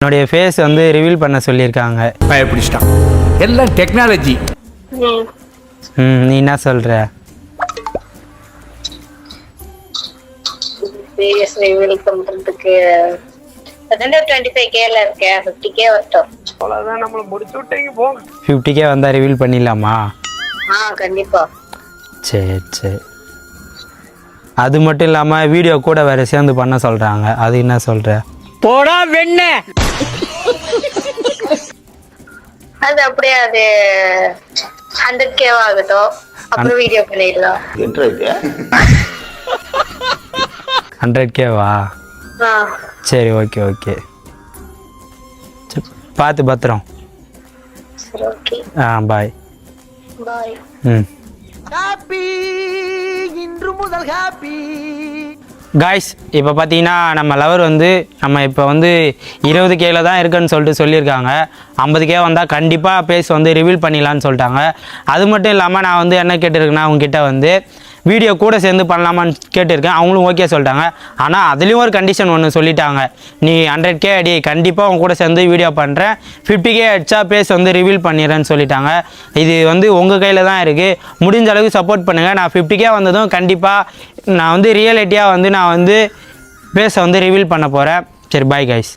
என்னுடைய ஃபேஸ் வந்து ரிவீல் பண்ண சொல்லியிருக்காங்க. பயப்பிடிச்சிட்டான். எல்லாம் டெக்னாலஜி. நீ என்ன சொல்ற? ஃபேஸ் ரிவீல் பண்றதுக்கு 25K ல இருக்கே 50K வரட்டும். அவ்வளவுதான் நம்மள முடிச்சு விட்டீங்க போங்க. 50K வந்தா ரிவீல் பண்ணிடலாமா? கண்டிப்பா. சரி. அது மட்டும் இல்லாம வீடியோ கூட வேற சேர்ந்து பண்ண சொல்றாங்க. அது என்ன சொல்ற? போடா வெண்ண. அது அப்படியே அது 100K ஆகட்டும். அப்புறம் வீடியோ பண்ணிடலாம். 100K வா? சரி, ஓகே. பார்த்து பத்திரம். சரி, ஓகே. பாய். பாய். ஹாப்பி இன்று முதல் ஹாப்பி. காய்ஸ், இப்போ பார்த்தீங்கன்னா நம்ம லவர் வந்து நம்ம இப்போ வந்து 20K தான் இருக்குன்னு சொல்லிட்டு சொல்லியிருக்காங்க. 50K வந்தால் கண்டிப்பாக பேஸ் வந்து ரிவீல் பண்ணிடலான்னு சொல்லிட்டாங்க. அது மட்டும் இல்லாமல் நான் வந்து என்ன கேட்டிருக்கேன்னா அவங்ககிட்ட வந்து வீடியோ கூட சேர்ந்து பண்ணலாமான்னு கேட்டிருக்கேன். அவங்களும் ஓகே சொல்லிட்டாங்க. ஆனால் அதுலேயும் ஒரு கண்டிஷன் ஒன்று சொல்லிட்டாங்க. நீ 100K அடி, கண்டிப்பாக அவங்க கூட சேர்ந்து வீடியோ பண்ணுறேன், 50K அடிச்சா பேஸ் வந்து ரிவீல் பண்ணிடுறேன்னு சொல்லிட்டாங்க. இது வந்து உங்கள் கையில் தான் இருக்குது. முடிஞ்ச அளவுக்கு சப்போர்ட் பண்ணுங்கள். நான் 50K வந்ததும் கண்டிப்பாக நான் வந்து ரியாலிட்டியாக வந்து நான் வந்து பேஸை வந்து ரிவீல் பண்ண போகிறேன். சரி, பாய் கைஸ்.